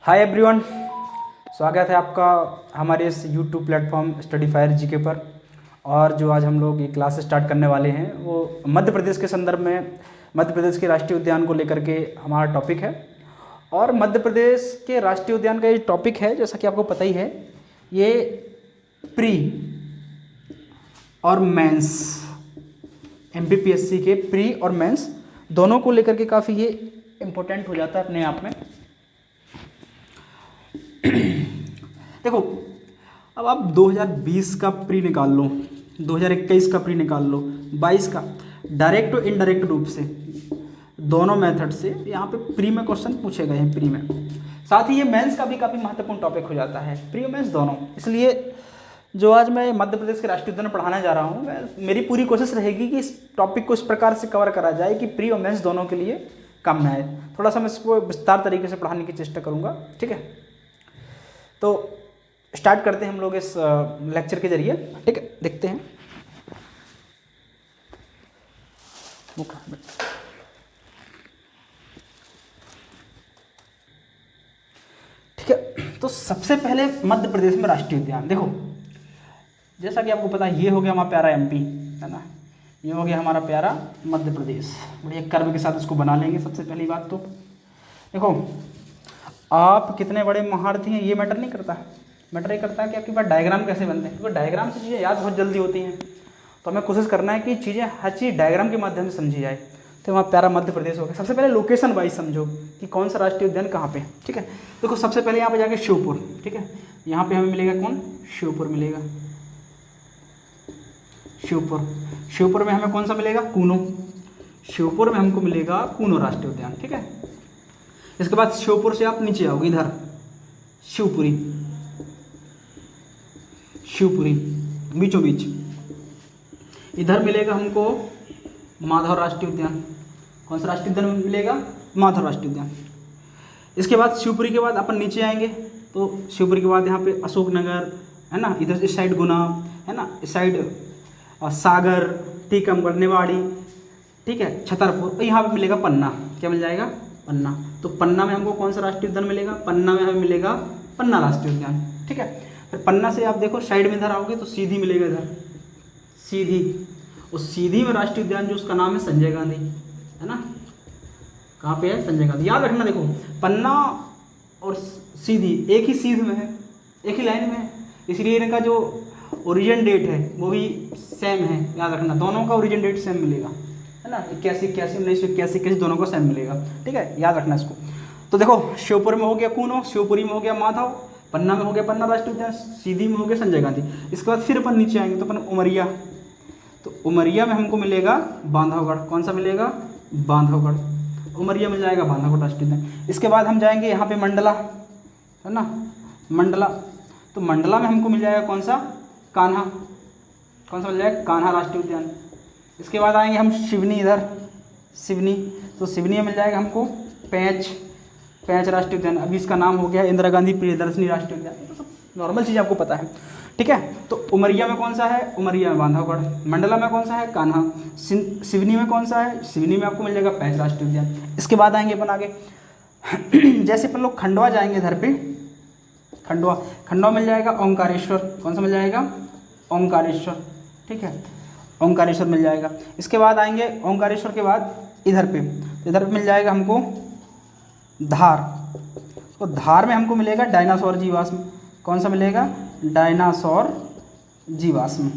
Hi everyone, स्वागत है आपका हमारे इस YouTube platform study fire GK पर। और जो आज हम लोग ये क्लास स्टार्ट करने वाले हैं वो मध्य प्रदेश के संदर्भ में मध्य प्रदेश के राष्ट्रीय उद्यान को लेकर के हमारा टॉपिक है। और मध्य प्रदेश के राष्ट्रीय उद्यान का ये टॉपिक है, जैसा कि आपको पता ही है, ये प्री और मेंस एमपीपीएससी के प्री और मेंस दोनों को लेकर के काफ़ी ये इम्पोर्टेंट हो जाता है अपने आप में। देखो, अब आप 2020 का प्री निकाल लो, 2021 का प्री निकाल लो, 22 का, डायरेक्ट और इनडायरेक्ट रूप से दोनों मेथड से यहाँ पे प्री में क्वेश्चन पूछे गए हैं। प्री में साथ ही ये मेंस का भी काफ़ी महत्वपूर्ण टॉपिक हो जाता है, प्री और मेंस दोनों। इसलिए जो आज मैं मध्य प्रदेश के राष्ट्रीय उद्यान पढ़ाने जा रहा हूँ, मेरी पूरी कोशिश रहेगी कि इस टॉपिक को इस प्रकार से कवर करा जाए कि प्री और मेंस दोनों के लिए काम में आए। थोड़ा सा मैं इसको विस्तार तरीके से पढ़ाने की चेष्टा करूँगा, ठीक है। तो स्टार्ट करते हैं हम लोग इस लेक्चर के जरिए, ठीक है। देखते हैं ठीक है। तो सबसे पहले मध्य प्रदेश में राष्ट्रीय उद्यान देखो, जैसा कि आपको पता है, ये हो गया हमारा प्यारा एमपी, है ना, ये हो गया हमारा प्यारा मध्य प्रदेश। बढ़िया कर्व के साथ इसको बना लेंगे। सबसे पहली बात तो देखो, आप कितने बड़े महारथी हैं ये मैटर नहीं करता, मैटर ये करता है कि आपके पास डायग्राम कैसे बनते हैं, क्योंकि डायग्राम से चीज़ें याद बहुत जल्दी होती हैं। तो हमें कोशिश करना है कि चीज़ें हर चीज़ डायग्राम के माध्यम से समझी जाए। तो वहाँ प्यारा मध्य प्रदेश हो गया। सबसे पहले लोकेशन वाइज समझो कि कौन सा राष्ट्रीय उद्यान कहाँ पे, ठीक है। देखो, सबसे पहले यहाँ पे जाके श्योपुर, ठीक है, यहाँ पे हमें मिलेगा कौन, श्योपुर मिलेगा। श्योपुर में हमें कौन सा मिलेगा, कूनो। श्योपुर में हमको मिलेगा कूनो राष्ट्रीय उद्यान, ठीक है। इसके बाद श्योपुर से आप नीचे आओगे इधर, शिवपुरी बीचों बीच इधर मिलेगा हमको माधव राष्ट्रीय उद्यान। कौन सा राष्ट्रीय उद्यान मिलेगा, माधव राष्ट्रीय उद्यान। इसके बाद शिवपुरी के बाद अपन नीचे आएंगे तो शिवपुरी के बाद यहाँ पे अशोकनगर, है ना, इधर इस साइड गुना, है ना, इस साइड सागर, टीकमगढ़, निवाड़ी, ठीक है, छतरपुर। और यहाँ पे मिलेगा पन्ना। क्या मिल जाएगा, पन्ना। तो पन्ना में हमको कौन सा राष्ट्रीय उद्यान मिलेगा, पन्ना में हमें मिलेगा पन्ना राष्ट्रीय उद्यान, ठीक है। फिर पन्ना से आप देखो साइड में इधर आओगे तो सीधी मिलेगा, इधर सीधी। उस सीधी में राष्ट्रीय उद्यान जो उसका नाम है संजय गांधी, है ना, कहाँ पे है, संजय गांधी। याद रखना, देखो पन्ना और सीधी एक ही सीध में है, एक ही लाइन में है, इसलिए इनका जो ओरिजिन डेट है वो भी सेम है। याद रखना, दोनों का ओरिजिन डेट सेम मिलेगा, है ना, 1981 दोनों को सेम मिलेगा, ठीक है। याद रखना इसको। तो देखो, श्योपुर में हो गया कूनो, शिवपुरी में हो गया माधव, पन्ना में हो गया पन्ना राष्ट्रीय उद्यान, सीधी में हो गया संजय गांधी। इसके बाद फिर अपन नीचे आएंगे तो अपन उमरिया, तो उमरिया में हमको मिलेगा बांधवगढ़। कौन सा मिलेगा, बांधवगढ़। उमरिया मिल जाएगा बांधवगढ़ राष्ट्रीय उद्यान। इसके बाद हम जाएंगे यहाँ पे मंडला, है ना, मंडला। तो मंडला में हमको मिल जाएगा कौन सा, कान्हा। कौन सा मिल जाएगा, कान्हा राष्ट्रीय उद्यान। इसके बाद आएंगे हम शिवनी, इधर सिवनी। तो सिवनी में मिल जाएगा हमको पेंच राष्ट्रीय उद्यान। अभी इसका नाम हो गया इंदिरा गांधी प्रियदर्शनी राष्ट्रीय उद्यान। तो सब नॉर्मल चीज़ आपको पता है, ठीक है। तो उमरिया में कौन सा है, उमरिया में बांधवगढ़। मंडला में कौन सा है, कान्हा। सिवनी में कौन सा है, सिवनी में आपको मिल जाएगा पेंच राष्ट्रीय उद्यान। इसके बाद आएंगे अपन आगे जैसे अपन लोग खंडवा जाएंगे, इधर पे खंडवा मिल जाएगा ओंकारेश्वर। कौन सा मिल जाएगा, ओंकारेश्वर, ठीक है, ओंकारेश्वर मिल जाएगा। इसके बाद आएंगे ओंकारेश्वर के बाद इधर पे मिल जाएगा हमको धार। तो धार में हमको मिलेगा डायनासोर जीवाश्म। कौन सा मिलेगा, डायनासोर जीवाश्म।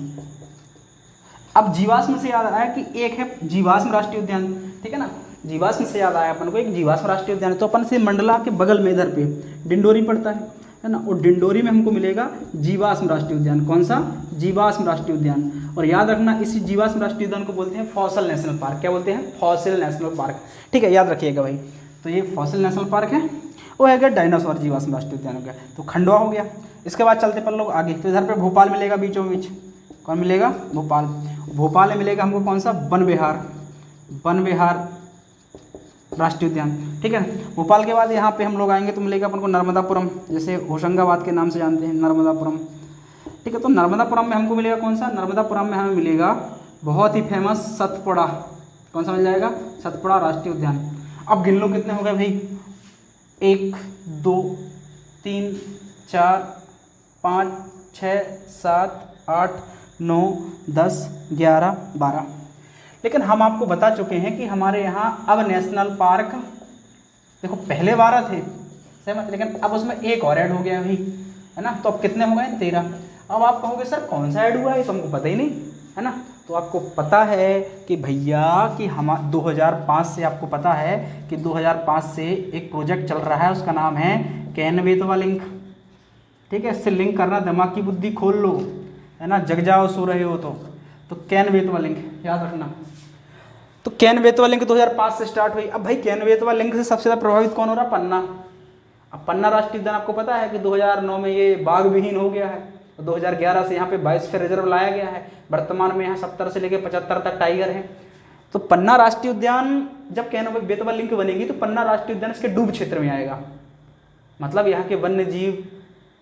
अब जीवाश्म से याद आया कि एक है जीवाश्म राष्ट्रीय उद्यान, ठीक है ना। जीवाश्म से याद आया अपन को एक जीवाश्म राष्ट्रीय उद्यान। तो अपन से मंडला के बगल में इधर पे डिंडोरी पड़ता है ना, और डिंडोरी में हमको मिलेगा जीवाश्म राष्ट्रीय उद्यान। कौन सा, जीवाश्म राष्ट्रीय उद्यान। और याद रखना, इसी जीवाश्म राष्ट्रीय उद्यान को बोलते हैं फॉसिल नेशनल पार्क। क्या बोलते हैं, फॉसिल नेशनल पार्क, ठीक है, याद रखिएगा भाई। तो ये फॉसिल नेशनल पार्क है, वो है डायनासोर जीवाश्म राष्ट्रीय उद्यान हो गया। तो खंडवा हो गया। इसके बाद चलते पर लोग आगे, तो इधर पे भोपाल मिलेगा बीचों बीच। कौन मिलेगा, भोपाल में मिलेगा हमको कौन सा, वन विहार राष्ट्रीय उद्यान, ठीक है। भोपाल के बाद यहाँ पे हम लोग आएंगे तो मिलेगा अपन को नर्मदापुरम, जैसे होशंगाबाद के नाम से जानते हैं, नर्मदापुरम, ठीक है। तो नर्मदापुरम में हमको मिलेगा कौन सा, नर्मदापुरम में हमें मिलेगा बहुत ही फेमस सतपुड़ा। कौन सा मिल जाएगा, सतपुड़ा राष्ट्रीय उद्यान। अब गिन लो कितने हो गए भाई, 1 2 3 4 5 6 7 8 9 10 11 12। लेकिन हम आपको बता चुके हैं कि हमारे यहाँ अब नेशनल पार्क, देखो पहले 12 थे सहमत, लेकिन अब उसमें एक और ऐड हो गया भाई, है ना। तो अब कितने हो गए? 13। अब आप कहोगे सर कौन सा ऐड हुआ है, तो हमको पता ही नहीं, है ना। तो आपको पता है कि भैया कि हम 2005 से आपको पता है कि 2005 से एक प्रोजेक्ट चल रहा है, उसका नाम है कैन-बेतवा लिंक। ठीक है, इससे लिंक करना, दिमाग की बुद्धि खोल लो, है ना, जग जाओ सो रहे हो तो कैन-बेतवा लिंक याद रखना। तो कैन-बेतवा लिंक 2005 से स्टार्ट हुई। अब भाई कैन-बेतवा लिंक से सबसे ज़्यादा प्रभावित कौन हो रहा? पन्ना। अब पन्ना राष्ट्रीय उद्यान आपको पता है कि 2009 में ये बाघ विहीन हो गया है, तो 2011 से यहाँ पे बायोस्फीयर रिजर्व लाया गया है। वर्तमान में यहाँ 70 से लेकर 75 तक टाइगर हैं। तो पन्ना राष्ट्रीय उद्यान जब कैन-बेतवा लिंक बनेगी तो पन्ना राष्ट्रीय उद्यान इसके डूब क्षेत्र में आएगा। मतलब यहाँ के वन्य जीव,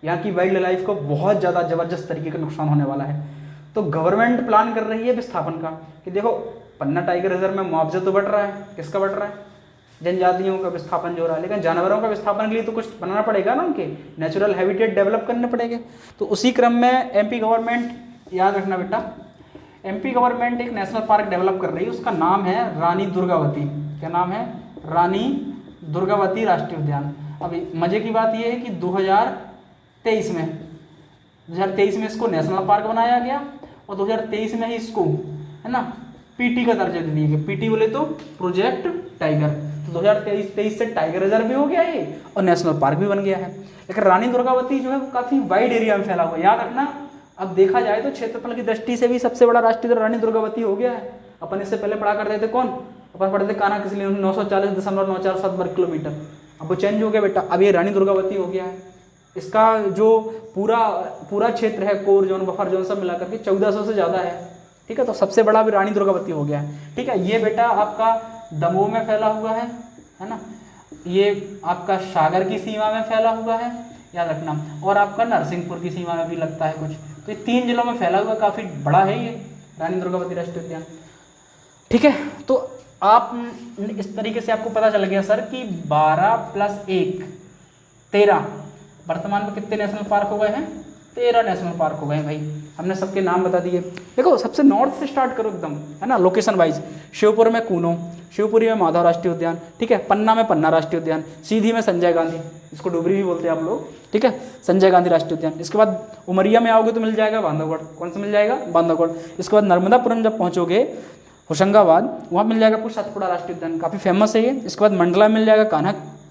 यहाँ की वाइल्ड लाइफ को बहुत ज़्यादा ज़बरदस्त तरीके का नुकसान होने वाला है। तो गवर्नमेंट प्लान कर रही है विस्थापन का कि देखो पन्ना टाइगर रिजर्व में मुआवजा तो बढ़ रहा है, किसका बढ़ रहा है? जनजातियों का विस्थापन जो हो रहा है, लेकिन जानवरों का विस्थापन के लिए तो कुछ बनाना पड़ेगा ना, उनके नेचुरल हैबिटेट डेवलप करने पड़ेंगे। तो उसी क्रम में एमपी गवर्नमेंट, याद रखना बेटा, एमपी गवर्नमेंट एक नेशनल पार्क डेवलप कर रही है, उसका नाम है रानी दुर्गावती। क्या नाम है? रानी दुर्गावती राष्ट्रीय उद्यान। अब मजे की बात यह है कि 2023 में इसको नेशनल पार्क बनाया गया और 2023 में ही इसको, है ना, पीटी का दर्जा दे दिया गया। पीटी बोले तो प्रोजेक्ट टाइगर। तो 2023 से टाइगर रिजर्व भी हो गया ये और नेशनल पार्क भी बन गया है। लेकिन रानी दुर्गावती जो है वो काफ़ी वाइड एरिया में फैला हुआ है, याद रखना। अब देखा जाए तो क्षेत्रफल की दृष्टि से भी सबसे बड़ा राष्ट्रीय उद्यान रानी दुर्गावती हो गया है। अपन इससे पहले पढ़ा करते थे कौन? अपन पढ़ते थे कान्हा-किसली 940.947 वर्ग किलोमीटर। अब वो चेंज हो गया बेटा, अब ये रानी दुर्गावती हो गया है। इसका जो पूरा क्षेत्र है, कोर जोन, बफर जोन सब मिलाकर के 1400 से ज़्यादा है। ठीक है, तो सबसे बड़ा भी रानी दुर्गावती हो गया है। ठीक है, ये बेटा आपका दमोह में फैला हुआ है ना, ये आपका सागर की सीमा में फैला हुआ है, याद रखना, और आपका नरसिंहपुर की सीमा में भी लगता है कुछ। तो ये 3 जिलों में फैला हुआ, काफ़ी बड़ा है ये रानी दुर्गावती राष्ट्रीय उद्यान। ठीक है, तो आप इस तरीके से आपको पता चल गया सर कि 12 + 1 13, वर्तमान में कितने नेशनल पार्क हो गए हैं? 13 नेशनल पार्क हो गए हैं भाई। हमने सबके नाम बता दिए। देखो सबसे नॉर्थ से स्टार्ट करो एकदम, है ना, लोकेशन वाइज। शिवपुर में कूनो, शिवपुरी में माधव राष्ट्रीय उद्यान, ठीक है, पन्ना में पन्ना राष्ट्रीय उद्यान, सीधी में संजय गांधी, इसको डुबरी भी बोलते हैं आप लोग, ठीक है, संजय गांधी राष्ट्रीय उद्यान। इसके बाद उमरिया में आओगे तो मिल जाएगा बांधवगढ़। कौन सा मिल जाएगा? बांधवगढ़। इसके बाद नर्मदापुरम जब पहुँचोगे, होशंगाबाद, वहाँ मिल जाएगा सतपुड़ा राष्ट्रीय उद्यान, काफ़ी फेमस है ये। इसके बाद मंडला मिल जाएगा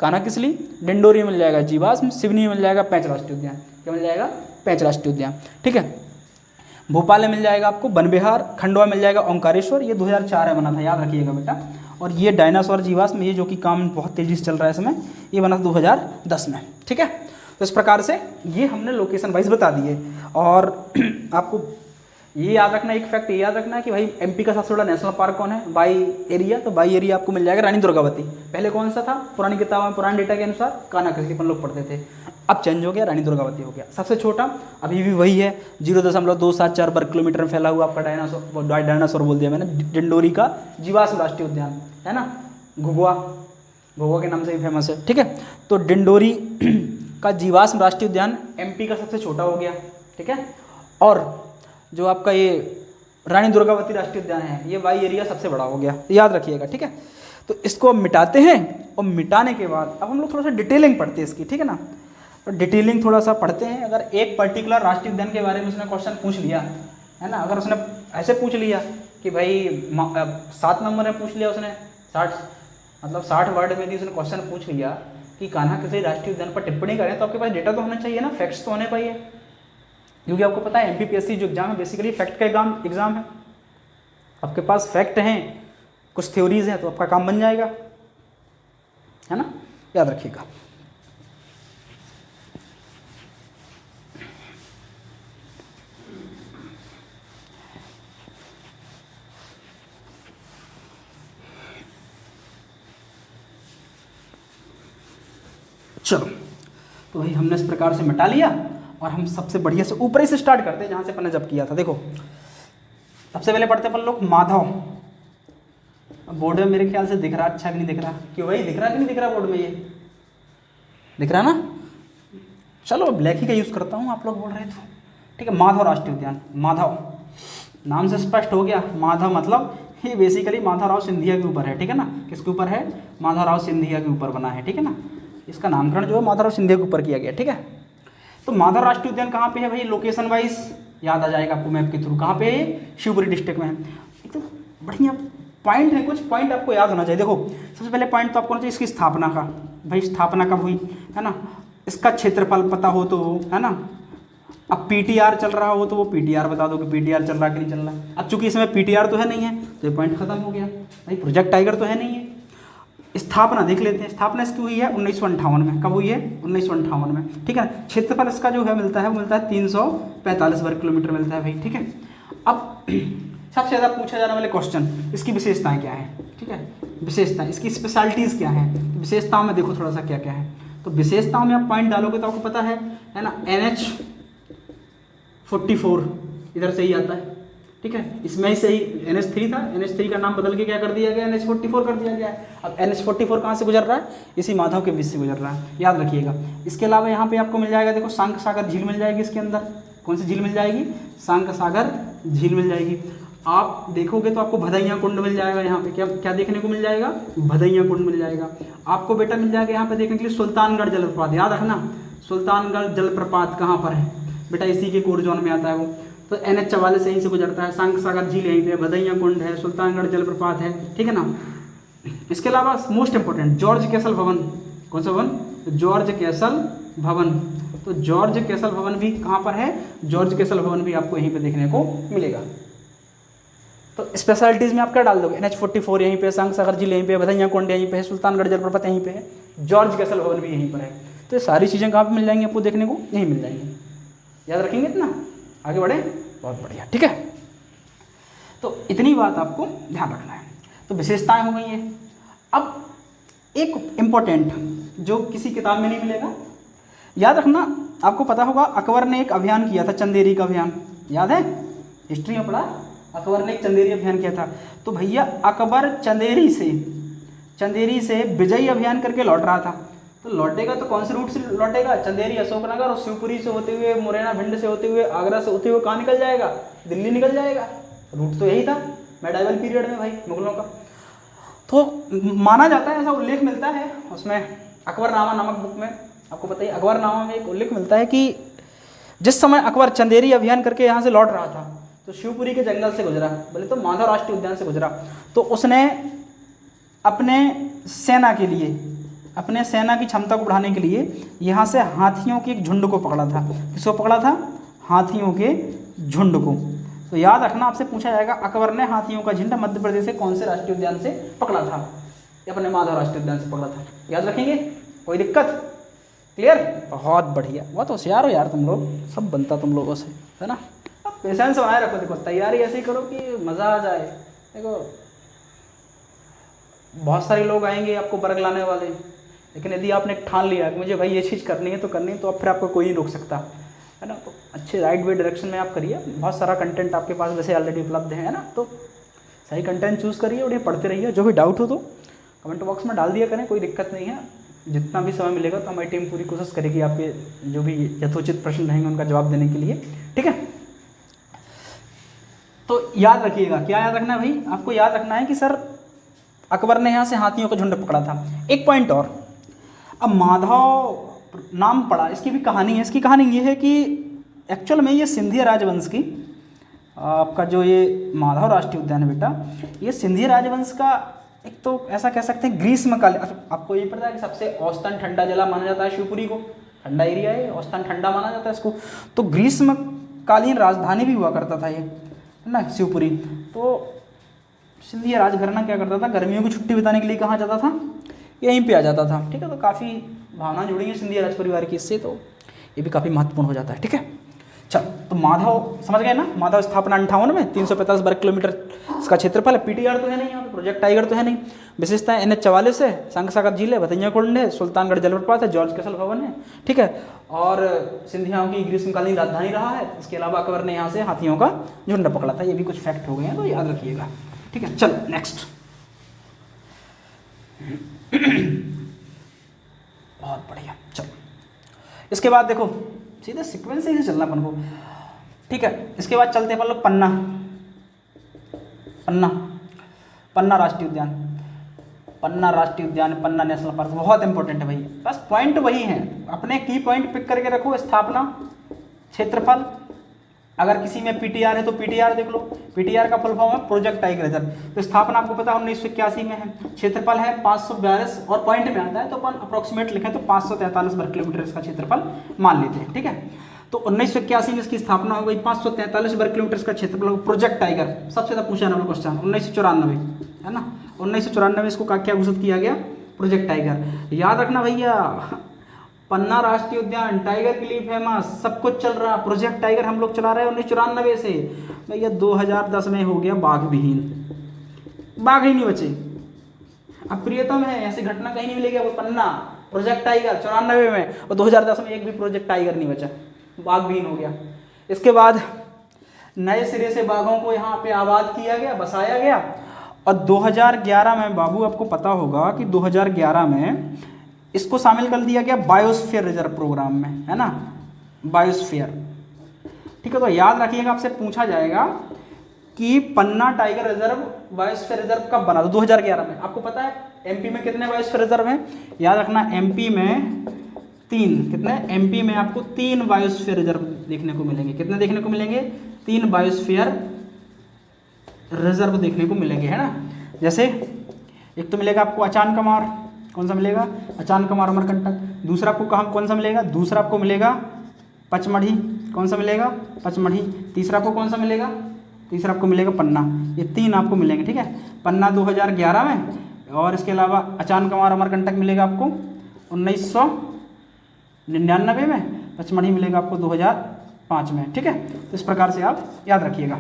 कान्हा-किसली, डिंडोरी मिल जाएगा जीवाश्म, सिवनी मिल जाएगा पेंच राष्ट्रीय उद्यान। क्या मिल जाएगा? पेंच राष्ट्रीय उद्यान। ठीक है, भोपाल में मिल जाएगा आपको वन विहार, खंडवा मिल जाएगा ओंकारेश्वर, ये 2004 में बना था, याद रखिएगा बेटा। और ये डायनासोर जीवाश्म, ये जो कि काम बहुत तेज़ी से चल रहा है इसमें, ये बना था 2010 में। ठीक है, तो इस प्रकार से ये हमने लोकेशन वाइज बता दिए। और आपको ये याद रखना, एक फैक्ट ये याद रखना है कि भाई एमपी का सबसे बड़ा नेशनल पार्क कौन है? By area. तो बाई एरिया आपको मिल जाएगा रानी दुर्गावती। पहले कौन सा था? पुरानी किताबों में, पुराने डेटा के अनुसार कान्हा-किसली अपन लोग पढ़ते थे, अब चेंज हो गया, रानी दुर्गावती हो गया। सबसे छोटा अभी भी वही है, 0.274 वर्ग किलोमीटर में फैला हुआ आपका डायनासोर बोल दिया मैंने, डिंडोरी का जीवाश्म राष्ट्रीय उद्यान, है ना, घुघुआ के नाम से भी फेमस है। ठीक है, तो डिंडोरी का जीवाश्म राष्ट्रीय उद्यान एमपी का सबसे छोटा हो गया। ठीक है, और जो आपका ये रानी दुर्गावती राष्ट्रीय उद्यान है, ये वाई एरिया सबसे बड़ा हो गया, याद रखिएगा। ठीक है, तो इसको अब मिटाते हैं, और मिटाने के बाद अब हम लोग थोड़ा सा डिटेलिंग पढ़ते हैं इसकी। ठीक है ना, तो डिटेलिंग थोड़ा सा पढ़ते हैं। अगर एक पर्टिकुलर राष्ट्रीय उद्यान के बारे में उसने क्वेश्चन पूछ लिया, है ना, अगर उसने ऐसे पूछ लिया कि भाई 7 नंबर में पूछ लिया उसने, 60 वर्ड में भी उसने क्वेश्चन पूछ लिया कि कान्हा-किसली राष्ट्रीय उद्यान पर टिप्पणी करें, तो आपके पास डेटा तो होना चाहिए ना, फैक्ट्स तो होने चाहिए। क्योंकि आपको पता है एमपीपीएससी जो एग्जाम है बेसिकली फैक्ट का एग्जाम है। आपके पास फैक्ट हैं, कुछ थ्योरीज हैं, तो आपका काम बन जाएगा, है ना, याद रखिएगा। चलो, तो भाई हमने इस प्रकार से मिटा लिया, और हम सबसे बढ़िया से ऊपर ही से स्टार्ट करते हैं जहाँ से अपन ने जब किया था। देखो सबसे पहले पढ़ते अपन लोग माधव। अब बोर्ड में मेरे ख्याल से दिख रहा, अच्छा कि नहीं दिख रहा? क्यों भाई, दिख रहा कि नहीं दिख रहा बोर्ड में? ये दिख रहा ना? चलो ब्लैक ही का यूज़ करता हूँ, आप लोग बोल रहे थे। ठीक है, माधव राष्ट्रीय उद्यान, माधव नाम से स्पष्ट हो गया। माधव मतलब ये बेसिकली माधवराव सिंधिया के ऊपर है। ठीक है ना, किसके ऊपर है? माधवराव सिंधिया के ऊपर बना है। ठीक है ना, इसका नामकरण जो है माधवराव सिंधिया के ऊपर किया गया। ठीक है, तो माधव राष्ट्रीय उद्यान कहाँ पे है भाई? लोकेशन वाइज याद आ जाएगा आपको मैप के थ्रू। कहाँ पे है? शिवपुरी डिस्ट्रिक्ट में है। एक तो बढ़िया पॉइंट है, कुछ पॉइंट आपको याद होना चाहिए। देखो सबसे पहले पॉइंट तो आपको होना चाहिए इसकी स्थापना का। भाई स्थापना कब हुई, है ना? इसका क्षेत्रफल पता हो तो, है ना? अब पीटीआर चल रहा हो तो वो पीटीआर बता दो कि पीटीआर चल रहा कि नहीं चल रहा। अब चूंकि इसमें पीटीआर तो है नहीं है तो ये पॉइंट खत्म हो गया। भाई प्रोजेक्ट टाइगर तो है नहीं है। स्थापना देख लेते हैं, स्थापना इसकी हुई है 1958 में। कब हुई है? 1958 में। ठीक है, क्षेत्रफल इसका जो है मिलता है वो मिलता है 345 वर्ग किलोमीटर मिलता है भाई। ठीक है, अब सबसे ज़्यादा पूछा जाने वाले क्वेश्चन, इसकी विशेषताएं क्या है? ठीक है, विशेषताएं, इसकी स्पेशलिटीज़ क्या है? तो विशेषताओं में देखो थोड़ा सा क्या क्या है। तो विशेषताओं में आप पॉइंट डालोगे तो आपको पता है ना, NH44 इधर से ही आता है। ठीक है, इसमें ही सही NH3 था, NH3 का नाम बदल के क्या कर दिया गया? NH44 कर दिया गया है। अब NH44 कहाँ से गुजर रहा है? इसी माधव के बीच से गुजर रहा है, याद रखिएगा। इसके अलावा यहाँ पे आपको मिल जाएगा, देखो शंख सागर झील मिल जाएगी इसके अंदर। कौन सी झील मिल जाएगी? शंख सागर झील मिल जाएगी। आप देखोगे तो आपको भदैया कुंड मिल जाएगा। यहाँ पे क्या क्या देखने को मिल जाएगा? भदैया कुंड मिल जाएगा। आपको बेटा मिल जाएगा यहाँ पे देखने के लिए सुल्तानगढ़ जलप्रपात। याद रखना, सुल्तानगढ़ जलप्रपात कहाँ पर है बेटा? इसी के कोर जोन में आता है वो। तो NH44 से यहीं से गुजरता है। शंख सागर झील यहीं पे, भदैया कुंड है, सुल्तानगढ़ जलप्रपात है। ठीक है ना, इसके अलावा मोस्ट इंपॉर्टेंट जॉर्ज कैसल भवन। कौन सा भवन? जॉर्ज कैसल भवन। तो जॉर्ज कैसल भवन भी कहाँ पर है? जॉर्ज कैसल भवन भी आपको यहीं पे देखने को मिलेगा। तो स्पेशलिटीज में आप क्या डाल दोगे? NH44 यहीं पे, शंख सागर झील यहीं पे, भदैया कुंड यहीं पे है, सुल्तानगढ़ जलप्रपात यहीं पे है, जॉर्ज कैसल भवन भी यहीं पर है। तो ये सारी चीज़ें कहाँ पे मिल जाएंगी आपको देखने को? यहीं मिल जाएंगी। याद रखेंगे इतना, आगे बढ़े, बहुत बढ़िया। ठीक है, तो इतनी बात आपको ध्यान रखना है। तो विशेषताएं हो गई हैं। अब एक इम्पोर्टेंट जो किसी किताब में नहीं मिलेगा, याद रखना, आपको पता होगा अकबर ने एक अभियान किया था, चंदेरी का अभियान। याद है, हिस्ट्री में पढ़ा, अकबर ने एक चंदेरी अभियान किया था। तो भैया अकबर चंदेरी से विजयी अभियान करके लौट रहा था। तो लौटेगा तो कौन से रूट से लौटेगा? चंदेरी, अशोकनगर और शिवपुरी से होते हुए, मुरैना भिंड से होते हुए, आगरा से होते हुए कहाँ निकल जाएगा? दिल्ली निकल जाएगा। रूट तो यही था मेडाइवल पीरियड में भाई, मुगलों का। तो माना जाता है, ऐसा उल्लेख मिलता है उसमें अकबरनामा नामक बुक में। आपको पता ही अकबरनामा में एक उल्लेख मिलता है कि जिस समय अकबर चंदेरी अभियान करके यहाँ से लौट रहा था तो शिवपुरी के जंगल से गुजरा, बोले तो माधव राष्ट्रीय उद्यान से गुजरा। तो उसने अपने सेना की क्षमता को बढ़ाने के लिए यहाँ से हाथियों के एक झुंड को पकड़ा था। किसको पकड़ा था? हाथियों के झुंड को। तो याद रखना, आपसे पूछा जाएगा अकबर ने हाथियों का झुंड मध्य प्रदेश के कौन से राष्ट्रीय उद्यान से पकड़ा था? या अपने माधव राष्ट्रीय उद्यान से पकड़ा था। याद रखेंगे, कोई दिक्कत? क्लियर? बहुत बढ़िया, बहुत होशियार हो यार तुम लोग, सब बनता तुम लोगों से, है ना? अब पेशेंस बनाए रखो। देखो तैयारी ऐसे ही करो कि मज़ा आ जाए। देखो बहुत सारे लोग आएंगे आपको वर्ग लाने वाले, लेकिन यदि आपने ठान लिया कि मुझे भाई ये चीज़ करनी है तो करनी है, तो अब फिर आपको कोई नहीं रोक सकता, है ना? तो अच्छे राइट वे डायरेक्शन में आप करिए। बहुत सारा कंटेंट आपके पास वैसे ऑलरेडी उपलब्ध है ना, तो सही कंटेंट चूज़ करिए और ये पढ़ते रहिए। जो भी डाउट हो तो कमेंट बॉक्स में डाल दिया करें, कोई दिक्कत नहीं है। जितना भी समय मिलेगा तो हमारी टीम पूरी कोशिश करेगी आपके जो भी यथोचित प्रश्न रहेंगे उनका जवाब देने के लिए। ठीक है, तो याद रखिएगा, क्या याद रखना है भाई? आपको याद रखना है कि सर अकबर ने यहाँ से हाथियों का झुंड पकड़ा था। एक पॉइंट और, अब माधव नाम पड़ा, इसकी भी कहानी है। इसकी कहानी ये है कि एक्चुअल में ये सिंधिया राजवंश की, आपका जो ये माधव राष्ट्रीय उद्यान है बेटा, ये सिंधिया राजवंश का एक तो ऐसा कह सकते हैं ग्रीष्मकालीन। आपको ये पता है कि सबसे औसतन ठंडा जिला माना जाता है शिवपुरी को, ठंडा एरिया है, औसतन ठंडा माना जाता है इसको। तो ग्रीष्मकालीन राजधानी भी हुआ करता था ये, है ना, शिवपुरी। तो सिंधिया राजघराना क्या करता था, गर्मियों की छुट्टी बिताने के लिए कहाँ जाता था? यहीं पे आ जाता था। ठीक है, तो काफ़ी भावना जुड़ी है सिंधिया राज परिवार की इससे, तो ये भी काफ़ी महत्वपूर्ण हो जाता है। ठीक है, चल तो माधव समझ गए ना? माधव स्थापना 58 में, 345 वर्ग किलोमीटर इसका क्षेत्रफल है। पीटीआर तो है नहीं यहाँ पे, प्रोजेक्ट टाइगर तो है नहीं। विशेषताएं NH44 है, शंख सागर झील है, भदैया कुंड है, सुल्तानगढ़ जलप्रपात है, जॉर्ज कैसल भवन है। ठीक है, और सिंधियाओं की ग्रीष्मकालीन राजधानी रहा है। इसके अलावा अकबर ने यहाँ से हाथियों का झुंड पकड़ा था। ये भी कुछ फैक्ट हो गए हैं, तो याद रखिएगा। ठीक है, चलो नेक्स्ट। बहुत बढ़िया, चलो इसके बाद देखो सीधे सीक्वेंस से चलना अपन को, ठीक है। इसके बाद चलते हैं अपन लोग पन्ना, पन्ना पन्ना राष्ट्रीय उद्यान, पन्ना राष्ट्रीय उद्यान, पन्ना नेशनल पार्क बहुत इंपॉर्टेंट है भाई, बस पॉइंट वही है, अपने की पॉइंट पिक करके रखो। स्थापना, क्षेत्रफल, अगर किसी में पीटीआर है तो पीटीआर देख लो, पीटीआर का फुल फॉर्म है प्रोजेक्ट टाइगर रिजर्व। तो स्थापना आपको पता है 1981 में है, क्षेत्रफल है 542 और पॉइंट में आता है तो अपन अप्रोक्सीमेट लिखें तो 543 वर्ग किलोमीटर इसका क्षेत्रफल मान लेते हैं, ठीक है। तो 1981 में इसकी स्थापना हो गई, 543 वर्ग किलोमीटर का क्षेत्रफल, प्रोजेक्ट टाइगर। सबसे ज़्यादा पूछा नंबर क्वेश्चन 1994 है ना, 1994 में इसको क्या घोषित किया गया, प्रोजेक्ट टाइगर। याद रखना भैया, पन्ना राष्ट्रीय उद्यान टाइगर के लिए फेमस, सब कुछ चल रहा, प्रोजेक्ट टाइगर हम लोग चला रहे हैं 1994 से। भैया 2010 में हो गया बाघ विहीन, बाघ ही नहीं बचे। अब प्रियतम है, ऐसी घटना कहीं नहीं मिलेगी, वो पन्ना प्रोजेक्ट टाइगर 94 में, और 2010 में एक भी प्रोजेक्ट टाइगर नहीं बचा, बाघ विहीन हो गया। इसके बाद नए सिरे से बाघों को यहाँ पे आबाद किया गया, बसाया गया, और 2011 में बाबू आपको पता होगा कि 2011 में इसको शामिल कर दिया गया बायोस्फीयर रिजर्व प्रोग्राम में, है ना, बायोस्फीयर, ठीक है। तो याद रखिएगा, आपसे पूछा जाएगा कि पन्ना टाइगर रिजर्व बायोस्फीयर रिजर्व कब बना, तो 2011 में। आपको पता है एमपी में कितने बायोस्फीयर रिजर्व हैं, याद रखना एमपी में 3, कितने, एमपी में आपको 3 बायोस्फीयर रिजर्व देखने को मिलेंगे। कितने देखने को मिलेंगे, 3 बायोस्फीयर रिजर्व देखने को मिलेंगे, है ना। जैसे एक तो मिलेगा आपको अचान कमार, कौन सा मिलेगा, अचान कमार अमरकंटक। दूसरा आपको कहाँ कौन सा मिलेगा, दूसरा आपको मिलेगा पचमढ़ी, कौन सा मिलेगा, पचमढ़ी। तीसरा आपको कौन सा मिलेगा, तीसरा आपको मिलेगा पन्ना। ये 3 आपको मिलेंगे, ठीक है। पन्ना 2011 में, और इसके अलावा अचान कमार अमरकंटक मिलेगा आपको 1999 में, पचमढ़ी मिलेगा आपको 2005 में, ठीक है। तो इस प्रकार से आप याद रखिएगा।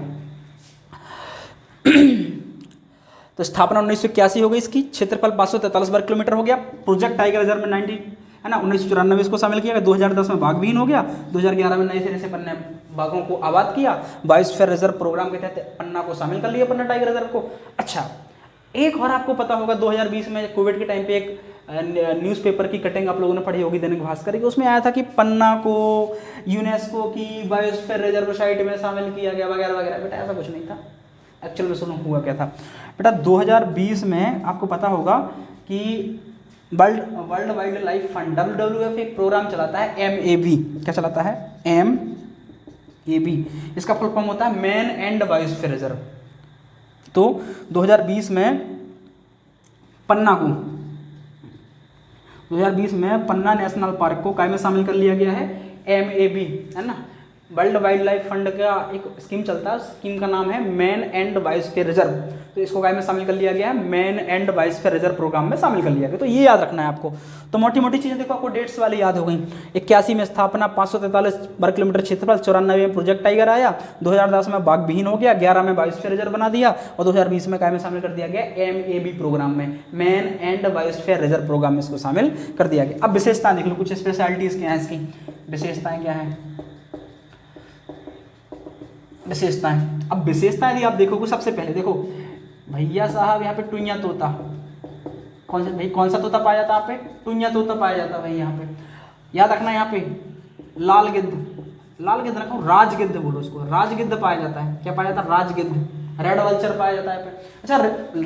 तो स्थापना 1981 हो गई इसकी, क्षेत्रफल 543 वर्ग किलोमीटर हो गया, प्रोजेक्ट टाइगर रिजर्व में 90 है ना, 1994 इसको शामिल किया गया, 2010 में बाघ विहीन हो गया, 2011 में नए सिरे से पन्ना बाघों को आबाद किया, बायोस्फीयर रिजर्व प्रोग्राम के तहत पन्ना को शामिल कर लिया, पन्ना टाइगर रिजर्व को। अच्छा, एक और आपको पता होगा 2020 में कोविड के टाइम पे एक न्यूज़पेपर की कटिंग आप लोगों ने पढ़ी होगी, दैनिक भास्कर की, उसमें आया था कि पन्ना को यूनेस्को की बायोस्फीयर रिजर्व साइट में शामिल किया गया वगैरह वगैरह। बेटा ऐसा कुछ नहीं था, एक्चुअल में सुनो हुआ क्या था बेटा, 2020 में आपको पता होगा कि world wild life fund WWF एक प्रोग्राम चलाता है MAB, क्या चलाता है, MAB, इसका फुल फॉर्म होता है मैन एंड बायोस्फीयर रिजर्व। तो 2020 में पन्ना को 2020 में पन्ना नेशनल पार्क को काय में शामिल कर लिया गया है, MAB, है ना, वर्ल्ड वाइल्ड लाइफ फंड का एक स्कीम चलता है, स्कीम का नाम है मैन एंड बायोस्फीयर रिजर्व। तो इसको काय में शामिल कर लिया गया है, man and biosphere reserve programme में शामिल कर लिया गया। तो ये याद रखना है आपको। तो मोटी मोटी चीज़ें देखो, आपको डेट्स वाली याद हो गई। 81 में स्थापना, 543 वर्ग किलोमीटर क्षेत्रफल, 94 में प्रोजेक्ट टाइगर आया, 2010 में बाघ विहीन हो गया, 11 में बायोस्फीयर रिजर्व बना दिया, और 2020 में काय में शामिल कर दिया गया, MAB प्रोग्राम में, man and biosphere reserve programme में इसको शामिल कर दिया गया। अब विशेषताएं देख लो, कुछ स्पेशलिटीज़ क्या हैं इसकी, विशेषताएं क्या हैं, विशेषताएं। अब विशेषताएं यदि आप देखोगे, सबसे पहले देखो भैया साहब यहाँ पे टुइयां तोता, कौन सा भाई, कौन सा तोता पाया जाता है यहाँ पे, टुइयां तोता पाया जाता है भाई यहाँ पे। याद रखना यहाँ पे लाल गिद्ध, लाल गिद्ध रखो, राज गिद्ध बोलो उसको, राज गिद्ध पाया जाता है, क्या पाया जाता है, राज गिद्ध। रेड वल्चर पाया जाता है पे। अच्छा,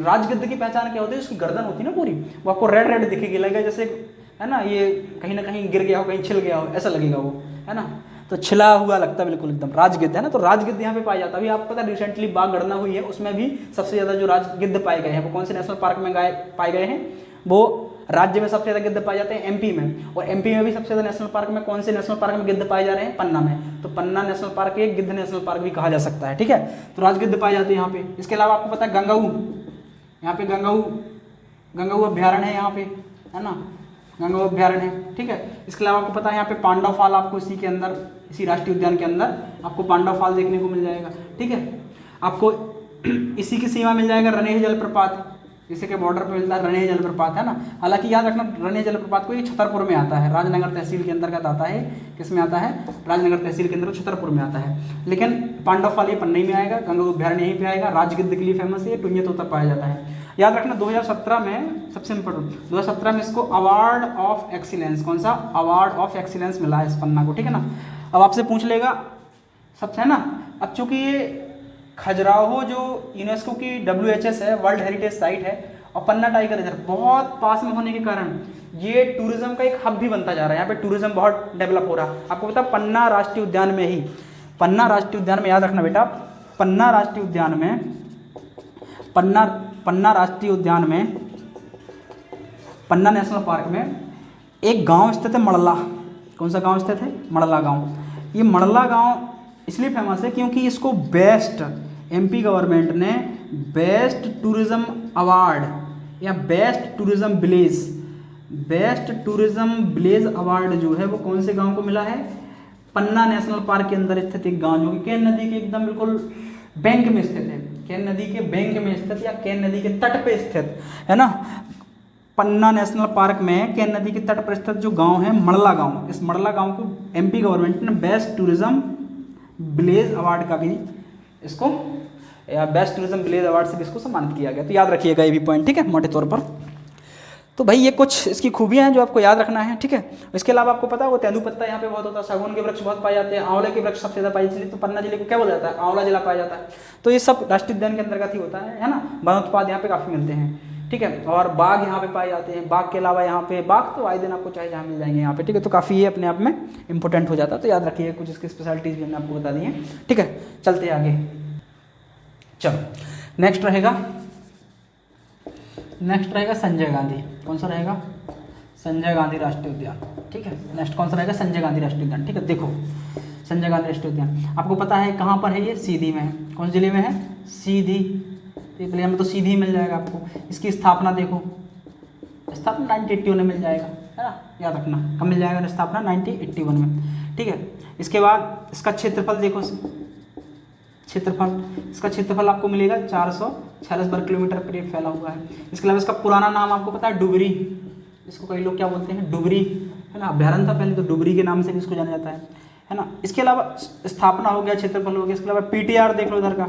राज गिद्ध की पहचान क्या होती है, उसकी गर्दन होती है ना पूरी, वो आपको रेड रेड दिखेगी, लगेगा जैसे है ना ये कहीं ना कहीं गिर गया हो, कहीं छिल गया हो, ऐसा लगेगा वो, है ना, तो छिला हुआ लगता है बिल्कुल एकदम, राजगिद्ध है ना। तो राजगिद्ध यहाँ पे पाया जाता है। अभी आपको पता है रिसेंटली बाघ गणना हुई है, उसमें भी सबसे ज़्यादा जो राजगिद्ध पाए गए हैं वो कौन से नेशनल पार्क में पाए गए हैं, वो राज्य में सबसे ज़्यादा गिद्ध पाए जाते हैं MP में, और MP में भी सबसे ज़्यादा नेशनल पार्क में कौन से नेशनल पार्क में गिद्ध पाए जा रहे हैं, पन्ना में। तो पन्ना नेशनल पार्क एक गिद्ध नेशनल पार्क भी कहा जा सकता है, ठीक है। तो राजगिद्ध पाए जाते हैं यहाँ पे। इसके अलावा आपको पता है गंगाऊ, यहाँ पे गंगाऊ अभ्यारण्य है यहाँ पे, है ना, गंगाऊ अभ्यारण्य है, ठीक है। इसके अलावा आपको पता है यहाँ पे पांडव फॉल, आपको इसी के अंदर, इसी राष्ट्रीय उद्यान के अंदर आपको पांडव फॉल देखने को मिल जाएगा, ठीक है। आपको इसी की सीमा मिल जाएगा रनेह जलप्रपात, इसी के बॉर्डर पे मिलता है रनेह जलप्रपात, है ना। हालांकि याद रखना रनेह जलप्रपात को ये छतरपुर में आता है, राजनगर तहसील के अंतर्गत आता है। किस में आता है, राजनगर तहसील के अंदर छतरपुर में आता है। लेकिन पांडव फॉल ये पन्ना में आएगा, गंगाऊ अभ्यारण्य यहीं पे आएगा। राजगिद्ध के लिए फेमस है, टुइयां तोता पाया जाता है। याद रखना 2017 में, सबसे इम्पोर्टेंट, 2017 में इसको अवार्ड ऑफ एक्सीलेंस, कौन सा अवार्ड ऑफ एक्सीलेंस मिला है इस पन्ना को, ठीक है ना। अब आपसे पूछ लेगा सबसे, है ना। अब चूंकि ये खजुराहो जो यूनेस्को की WHS है, वर्ल्ड हेरिटेज साइट है, और पन्ना टाइगर रिजर्व बहुत पास में होने के कारण ये टूरिज्म का एक हब भी बनता जा रहा है। यहाँ पे टूरिज्म बहुत डेवलप हो रहा है। आपको पता है पन्ना राष्ट्रीय उद्यान में ही, पन्ना राष्ट्रीय उद्यान में, याद रखना बेटा, पन्ना राष्ट्रीय उद्यान में, पन्ना राष्ट्रीय उद्यान में, पन्ना नेशनल पार्क में एक गांव स्थित है, मड़ला। कौन सा गांव स्थित है? मड़ला गांव। ये मड़ला गांव इसलिए फेमस है क्योंकि इसको बेस्ट, MP गवर्नमेंट ने बेस्ट टूरिज्म अवार्ड या बेस्ट टूरिज्म विलेज अवार्ड जो है वो कौन से गांव को मिला है? पन्ना नेशनल पार्क के अंदर स्थित एक गांव जो कि केन नदी के एकदम बिल्कुल बैंक में स्थित है, केन नदी के बैंक में स्थित या केन नदी के तट पे स्थित है ना। पन्ना नेशनल पार्क में केन नदी के तट पर स्थित जो गांव है मड़ला गांव, इस मड़ला गांव को MP गवर्नमेंट ने बेस्ट टूरिज्म विलेज अवार्ड का भी इसको, या बेस्ट टूरिज्म विलेज अवार्ड से भी इसको सम्मानित किया गया। तो याद रखिएगा ये भी पॉइंट, ठीक है, मोटे तौर पर। तो भाई ये कुछ इसकी खूबियां हैं जो आपको याद रखना है, ठीक है। इसके अलावा आपको पता है वो तेंदुपत्ता यहाँ पे बहुत होता है, सागौन के वृक्ष बहुत पाए जाते हैं, आंवले के वृक्ष सबसे ज़्यादा पाए जाते हैं। तो पन्ना जिले को क्या बोला जाता है? आंवला जिला पाया जाता है। तो ये सब राष्ट्रीय उद्यान के अंतर्गत ही होता है ना। वन उत्पाद यहाँ पे काफ़ी मिलते हैं, ठीक है। और बाघ यहाँ पे पाए जाते हैं। बाघ के अलावा यहाँ पे बाघ तो आए दिन आपको चाहे जहाँ मिल जाएंगे यहाँ पे, ठीक है। तो काफ़ी ये अपने आप में इंपॉर्टेंट हो जाता है। तो याद रखिए कुछ इसकी स्पेशलिटीज़ भी हमने आपको बता दी हैं, ठीक है। चलते आगे, चलो नेक्स्ट रहेगा संजय गांधी। कौन सा रहेगा? संजय गांधी राष्ट्रीय उद्यान, ठीक है। नेक्स्ट कौन सा रहेगा? संजय गांधी राष्ट्रीय उद्यान, ठीक है। देखो संजय गांधी राष्ट्रीय उद्यान आपको पता है कहाँ पर है? ये सीधी में है। कौन जिले में है? सीधी। इसलिए हमें तो सीधी ही मिल जाएगा आपको। इसकी स्थापना देखो, स्थापना 1981 में मिल जाएगा, है ना। याद रखना कब मिल जाएगा? स्थापना 1981 में, ठीक है। इसके बाद इसका क्षेत्रफल देखो, इसका क्षेत्रफल आपको मिलेगा 446 वर्ग किलोमीटर करीब फैला हुआ है। इसके अलावा इसका पुराना नाम आपको पता है? डुबरी। इसको कई लोग क्या बोलते हैं? डुबरी, है ना। अभ्यारण्य था पहले, तो डुबरी के नाम से भी इसको जाना जाता है ना। इसके अलावा स्थापना हो गया, क्षेत्रफल हो गया। इसके अलावा PTR देख लो इधर का,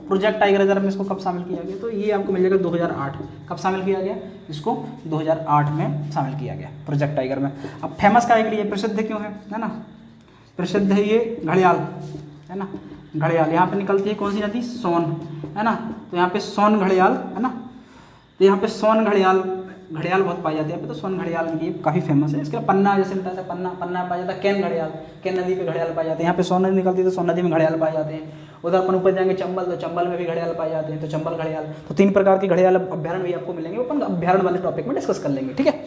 प्रोजेक्ट टाइगर रिजर्व में इसको कब शामिल किया गया? तो ये आपको मिल जाएगा 2008। कब शामिल किया गया इसको? 2008 में शामिल किया गया प्रोजेक्ट टाइगर में। अब फेमस का के लिए प्रसिद्ध क्यों है ना। प्रसिद्ध है ये घड़ियाल, है ना। घड़ियाल यहाँ पे निकलती है कौन सी नदी? सोन, है ना। तो यहाँ पे सोन घड़ियाल, है ना। तो यहाँ पे सोन घड़ियाल बहुत पाई जाती है यहाँ पे। तो सोन घड़ियाल ये काफ़ी फेमस है। इसके पन्ना जैसे बताया था, पन्ना पाया जाता है। केन घड़ियाल, केन नदी पे घड़ियाल पाए जाते हैं। यहाँ पे सोन नदी निकलती है तो सोन नदी में घड़ियाल पाए जाते हैं। उधर अपन ऊपर जाएंगे चंबल, तो चंबल में भी घड़ियाल पाए जाते हैं। तो चंबल घड़ियाल, तो 3 प्रकार के घड़ियाल अभ्यारण्य भी आपको मिलेंगे। अपन अभ्यारण्य वाले टॉपिक में डिस्कस कर लेंगे, ठीक है।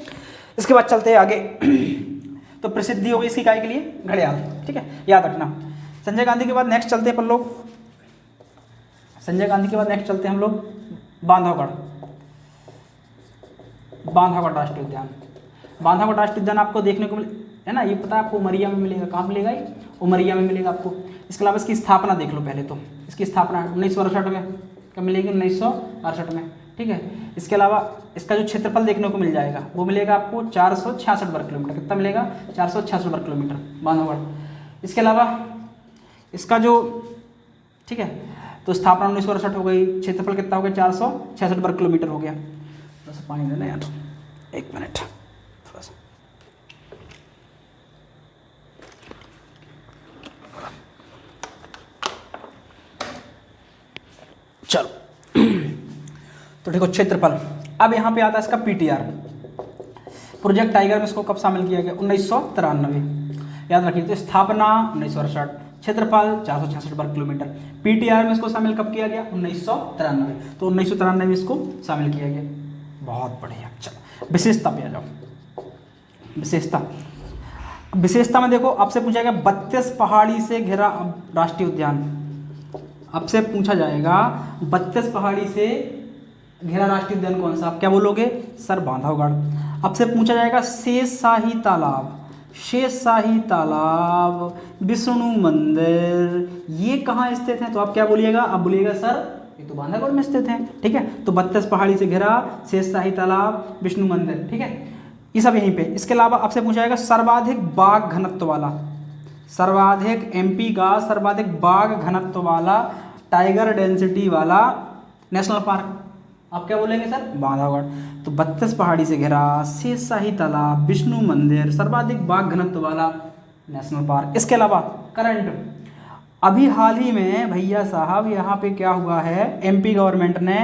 इसके बाद चलते हैं आगे। तो प्रसिद्धि हो गई इसकी काय के लिए? घड़ियाल, ठीक है, याद रखना। संजय गांधी के बाद नेक्स्ट चलते हैं अपन लोग, संजय गांधी के बाद नेक्स्ट चलते हैं हम लोग बांधवगढ़ राष्ट्रीय उद्यान। बांधवगढ़ राष्ट्रीय उद्यान आपको देखने को है ना, ये पता है आपको उमरिया में मिलेगा। कहाँ मिलेगा ये? उमरिया में मिलेगा आपको। इसके अलावा इसकी स्थापना देख लो पहले तो। इसकी स्थापना 1968 में कब मिलेगी? 1968 में, ठीक है। इसके अलावा इसका जो क्षेत्रफल देखने को मिल जाएगा वो मिलेगा आपको 466 वर्ग किलोमीटर। कितना मिलेगा? 466 वर्ग किलोमीटर बांधवगढ़। इसके अलावा इसका जो, ठीक है, तो स्थापना 1968 हो गई। क्षेत्रफल कितना हो गया? 466 वर्ग किलोमीटर हो गया। थोड़ा सा पानी देना यार, 1 मिनट थोड़ा सा। चलो तो देखो क्षेत्रफल। अब यहाँ पे आता है इसका PTR, प्रोजेक्ट टाइगर में इसको कब शामिल किया गया? 1993। याद रखिए। तो स्थापना 1968, क्षेत्रफल 466 वर्ग किलोमीटर। PTR में इसको शामिल कब किया गया? 1993। तो 1993 में इसको शामिल किया गया। बहुत बढ़िया। चलो विशेषता पे आ जाओ। विशेषता में देखो आपसे पूछा गया 32 पहाड़ी से घिरा राष्ट्रीय उद्यान। आपसे पूछा जाएगा 32 पहाड़ी से घिरा राष्ट्रीय उद्यान कौन सा? आप क्या बोलोगे? सर बांधवगढ़। आपसे पूछा जाएगा शेषशाही तालाब, विष्णु मंदिर, ये कहाँ स्थित है? तो आप क्या बोलिएगा? आप बोलिएगा सर ये तो बांधवगढ़ में स्थित है, ठीक है। तो 32 पहाड़ी से घिरा, शेषशाही तालाब, विष्णु मंदिर, ठीक है, ये सब यहीं पे। इसके अलावा आपसे पूछा जाएगा सर्वाधिक बाघ घनत्व वाला, सर्वाधिक MP का सर्वाधिक बाघ घनत्व वाला, टाइगर डेंसिटी वाला नेशनल पार्क। आप क्या बोलेंगे सर? बांधवगढ़। तो 32 पहाड़ी से घिरा, शेषशाही तालाब, विष्णु मंदिर, सर्वाधिक बाघ घनत्व वाला नेशनल पार्क। इसके अलावा करंट अभी हाल ही में भैया साहब यहाँ पे क्या हुआ है, एमपी गवर्नमेंट ने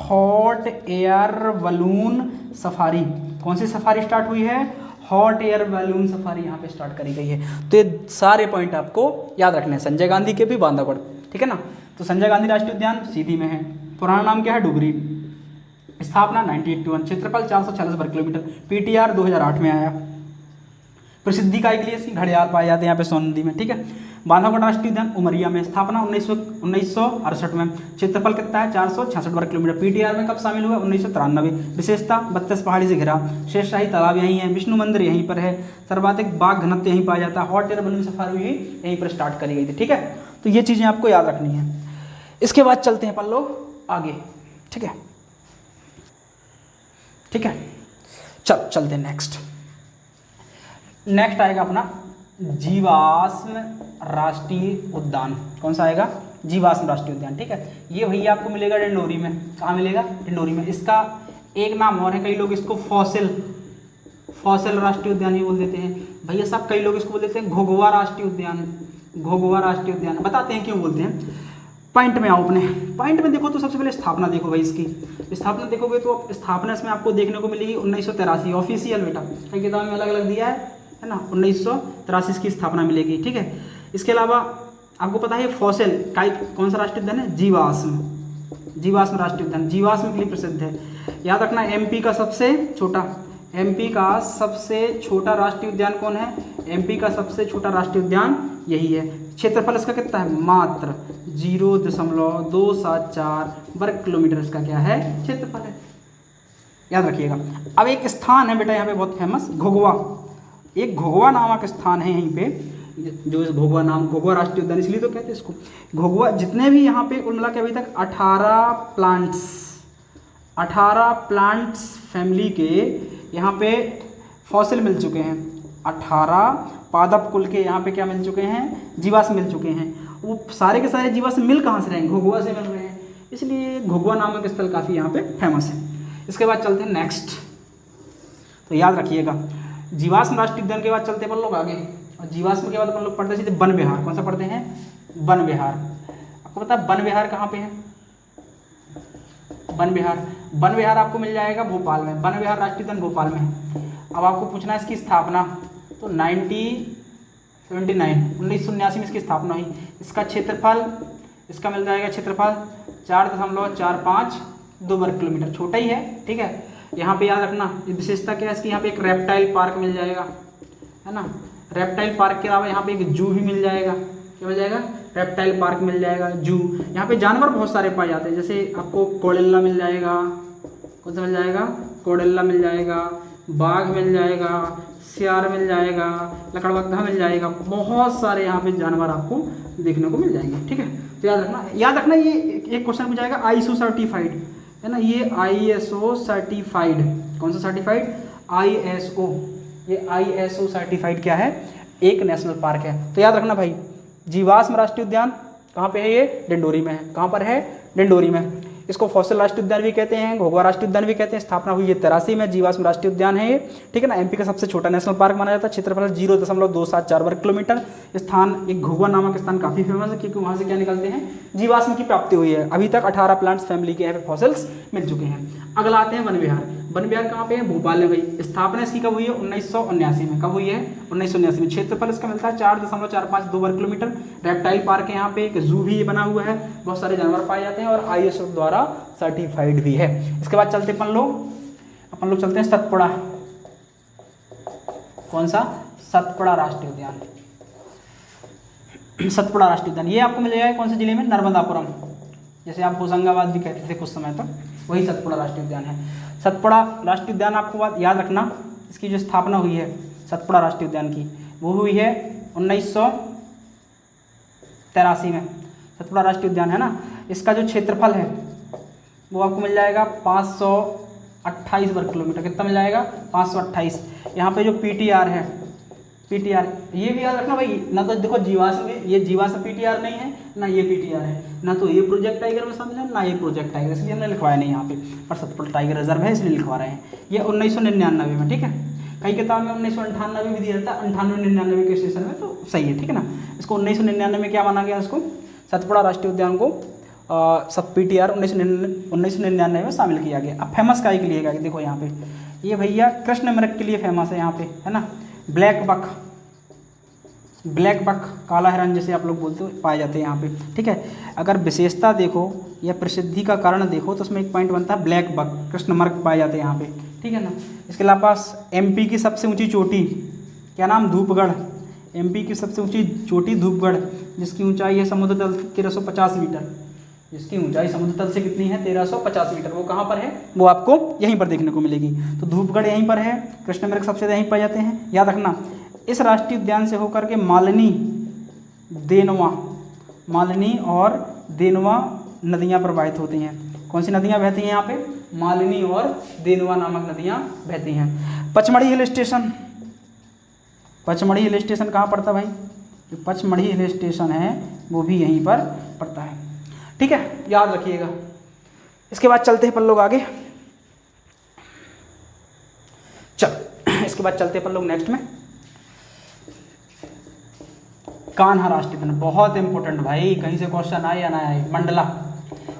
हॉट एयर बलून सफारी, कौन सी सफारी स्टार्ट हुई है? हॉट एयर बलून सफारी यहाँ पे स्टार्ट करी गई है। तो ये सारे पॉइंट आपको याद रखने हैं, संजय गांधी के भी, बांधवगढ़, ठीक है ना। तो संजय गांधी राष्ट्रीय उद्यान सीधी में है, पुराना नाम क्या है? डुगरी। स्थापना 1981, क्षेत्रफल 446 वर्ग किलोमीटर, पीटीआर 2008 में आया। प्रसिद्धि काय के लिए इसकी घड़ियाल पाए जाते हैं यहाँ पे सोन नदी में, ठीक है। बांधवगढ़ राष्ट्रीय उद्यान उमरिया में, स्थापना 1968 में, क्षेत्रफल कितना है? 466 वर्ग किलोमीटर, पीटीआर में कब शामिल हुआ? 1993। विशेषता 32 पहाड़ी से घिरा, शेषशाही तालाब यहीं है, विष्णु मंदिर यहीं पर है, सर्वाधिक बाघ घनत्व यहीं पाया जाता है, हॉट एयर बलून सफारी हुई यहीं पर स्टार्ट करी गई थी, ठीक है। तो ये चीज़ें आपको याद रखनी है। इसके बाद चलते हैं अपन लोग आगे, ठीक है, ठीक है। चलते हैं नेक्स्ट आएगा अपना जीवाश्म राष्ट्रीय उद्यान। कौन सा आएगा? जीवाश्म राष्ट्रीय उद्यान, ठीक है। ये भैया आपको मिलेगा डिंडोरी में। कहाँ मिलेगा? डिंडोरी में। इसका एक नाम और है, कई लोग इसको फॉसिल राष्ट्रीय उद्यान ही बोल देते हैं भैया साहब, कई लोग इसको बोल देते हैं घोघवा राष्ट्रीय उद्यान। घोघवा राष्ट्रीय उद्यान बताते हैं क्यों बोलते हैं। पॉइंट में आओ, अपने पॉइंट में देखो तो सबसे पहले स्थापना देखो भाई, इसकी स्थापना देखोगे तो स्थापना इसमें आपको देखने को मिलेगी 1983, ऑफिशियल बेटा, कई किताब में अलग अलग दिया है ना, 1983 की स्थापना मिलेगी, ठीक है। इसके अलावा आपको पता है फॉसिल कौन सा राष्ट्रीय उद्यान है? जीवाश्म राष्ट्रीय उद्यान, जीवाश्म के लिए प्रसिद्ध है। याद रखना एमपी का सबसे छोटा राष्ट्रीय उद्यान कौन है? एमपी का सबसे छोटा राष्ट्रीय उद्यान यही है। क्षेत्रफल इसका कितना है? मात्र 0.274 वर्ग किलोमीटर इसका क्या है? क्षेत्रफल है, याद रखिएगा। अब एक स्थान है बेटा यहाँ पे बहुत फेमस, घोघवा। एक घोघवा नामक स्थान है यहीं पे, जो इस घोघवा राष्ट्रीय उद्यान इसलिए तो कहते हैं इसको घोघवा। जितने भी यहाँ पे कुल मिला के अभी तक 18 प्लांट्स फैमिली के यहाँ पे फॉसिल मिल चुके हैं। 18 पादप कुल के यहाँ पे क्या मिल चुके हैं? जीवाश्म मिल चुके हैं। वो सारे के सारे जीवाश्म मिल कहाँ से रहे हैं? घोघवा से मिल रहे हैं, इसलिए घोघवा नामक स्थल काफ़ी यहाँ पे फेमस है। इसके बाद चलते हैं नेक्स्ट, तो याद रखिएगा जीवाश्म राष्ट्रीय उद्यान के बाद चलते हैं अपन लोग आगे, और जीवाश्म के बाद अपन लोग पढ़ते हैं सीधे वन विहार। कौन सा पढ़ते हैं? वन विहार। आपको पता है वन विहार कहाँ पे है? वन विहार आपको मिल जाएगा भोपाल में। वन विहार राष्ट्रीय उद्यान भोपाल में है। अब आपको पूछना है इसकी स्थापना, तो 1979 में इसकी स्थापना हुई। इसका क्षेत्रफल इसका मिल जाएगा क्षेत्रफल 4.452 वर्ग किलोमीटर, छोटा ही है, ठीक है। यहाँ पे याद रखना विशेषता क्या है इसकी, यहाँ पे एक रेप्टाइल पार्क मिल जाएगा, है ना। रेप्टाइल पार्क के अलावा यहाँ पे एक जू भी मिल जाएगा। क्या मिल जाएगा? रेप्टाइल पार्क मिल जाएगा, जू। यहाँ पे जानवर बहुत सारे पाए जाते हैं, जैसे आपको कोडेल्ला मिल जाएगा। कौन सा मिल जाएगा? कोडेल्ला मिल जाएगा, बाघ मिल जाएगा, सियार मिल जाएगा, लकड़बग्घा मिल जाएगा। बहुत सारे यहाँ पे जानवर आपको देखने को मिल जाएंगे, ठीक है। तो याद रखना ये एक क्वेश्चन पूछा जाएगा ISO सर्टिफाइड, है ना। ये ISO सर्टिफाइड, कौन सा सर्टिफाइड? ISO। ये ISO सर्टिफाइड क्या है? एक नेशनल पार्क है। तो याद रखना भाई जीवाश्म राष्ट्रीय उद्यान कहाँ पे है? ये डिंडोरी में है। कहाँ पर है? डिंडोरी में। इसको फॉसिल राष्ट्रीय उद्यान भी कहते हैं, घोघवा राष्ट्रीय उद्यान भी कहते हैं। स्थापना हुई है 83 में। जीवाश्म राष्ट्रीय उद्यान है ये, ठीक है ना। एमपी का सबसे छोटा नेशनल पार्क माना जाता है। क्षेत्रफल 0.274 वर्ग किलोमीटर। स्थान एक घोघवा नामक स्थान काफ़ी फेमस है, क्योंकि वहाँ से क्या निकलते हैं? जीवाश्म की प्राप्ति हुई है। अभी तक 18 प्लांट्स फैमिली के यहाँ पे फॉसिल्स मिल चुके हैं। अगला आते हैं वन विहार। वन विहार कहाँ पे है? भोपाल में भाई। स्थापना इसकी कब हुई है? 1979 में। कब हुई है? 1979 में। क्षेत्रफल इसका मिलता है 4.452 वर्ग किलोमीटर। रेप्टाइल पार्क है यहाँ पे, एक जू भी बना हुआ है, बहुत सारे जानवर पाए जाते हैं, और ISO द्वारा सर्टिफाइड भी है। इसके बाद चलते अपन लोग चलते हैं सतपुड़ा। कौन सा? सतपुड़ा राष्ट्रीय उद्यान। सतपुड़ा राष्ट्रीय उद्यान ये आपको मिल जाएगा कौन से जिले में? नर्मदापुरम। जैसे आप होशंगाबाद भी कहते थे कुछ समय तक, वही सतपुड़ा राष्ट्रीय उद्यान है। सतपुड़ा राष्ट्रीय उद्यान आपको बात याद रखना, इसकी जो स्थापना हुई है सतपुड़ा राष्ट्रीय उद्यान की, वो हुई है 1983 में। सतपुड़ा राष्ट्रीय उद्यान है ना। इसका जो क्षेत्रफल है वो आपको मिल जाएगा 528 वर्ग किलोमीटर। कितना मिल जाएगा? 528। यहाँ पे जो PTR है पीटीआर, ये भी याद रखना भाई, ना तो देखो जीवाश्म में ये जीवाश्म पीटीआर नहीं है, ना ये पीटीआर है, ना तो ये प्रोजेक्ट टाइगर में शामिल है, ना ये प्रोजेक्ट टाइगर, इसलिए हमने लिखवाया नहीं यहाँ पे, पर सतपुड़ा टाइगर रिजर्व है इसलिए लिखवा रहे हैं। ये 1999 में, ठीक है। कई किताब में 1998 भी दिया जाता है, 98-99 के सेशन में, तो सही है, ठीक है ना। इसको 1999 में क्या माना गया, इसको सतपुड़ा राष्ट्रीय उद्यान को सब पीटीआर 1999 में शामिल किया गया। अब फेमस काहे के लिए है, देखो यहाँ पे ये भैया कृष्ण मृग के लिए फेमस है यहाँ पे, है ना। ब्लैक बक काला हिरन जैसे आप लोग बोलते हो पाए जाते हैं यहाँ पे, ठीक है। अगर विशेषता देखो या प्रसिद्धि का कारण देखो तो उसमें एक पॉइंट बनता है ब्लैक बक, कृष्ण मृग पाए जाते हैं यहाँ पे, ठीक है ना। इसके अलावा एमपी की सबसे ऊंची चोटी क्या नाम, धूपगढ़, एमपी की सबसे ऊंची चोटी धूपगढ़, जिसकी ऊंचाई है समुद्र तल 1350 मीटर, जिसकी ऊंचाई समुद्र तल से कितनी है 1350 मीटर, वो कहाँ पर है, वो आपको यहीं पर देखने को मिलेगी। तो धूपगढ़ यहीं पर है, कृष्ण मृग सबसे यहीं पाए जाते हैं, याद रखना। इस राष्ट्रीय उद्यान से होकर के मालिनी और देनवा नदियाँ प्रवाहित होती हैं। कौन सी नदियाँ बहती हैं यहाँ पे, मालिनी और देनवा नामक नदियाँ बहती हैं। Pachmarhi hill station, Pachmarhi hill station कहाँ पड़ता है भाई, जो पचमढ़ी हिल स्टेशन है वो भी यहीं पर पड़ता है, ठीक है, याद रखिएगा। इसके बाद चलते हैं अपन लोग आगे, चल इसके बाद चलते हैं अपन लोग नेक्स्ट में। कान्हा राष्ट्रीय उद्यान बहुत इंपॉर्टेंट भाई, कहीं से क्वेश्चन आए या ना आए। मंडला,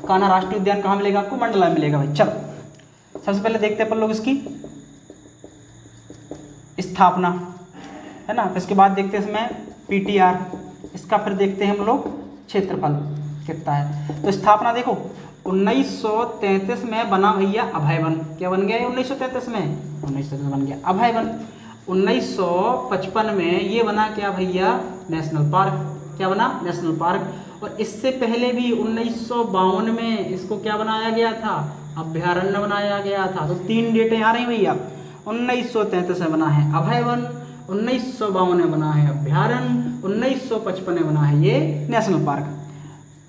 कान्हा राष्ट्रीय उद्यान कहाँ मिलेगा आपको, मंडला में मिलेगा भाई। चलो सबसे पहले देखते हैं अपन लोग इसकी स्थापना, है ना। इसके बाद देखते हैं इसमें पीटीआर, इसका फिर देखते हैं हम लोग क्षेत्रफल कितना है। तो स्थापना देखो 1933 में बना भैया अभय वन, क्या बन गया 1933 में, 1933 बन गया अभय वन। 1955 में ये बना क्या भैया, नेशनल पार्क, क्या बना, नेशनल पार्क। और इससे पहले भी 1952 में इसको क्या बनाया गया था, अभयारण्य बनाया गया था। तो 3 डेटें आ रही भैया, 1933 में बना है अभय वन, 1952 में बना है अभयारण्य, 1955 में बना है ये national park.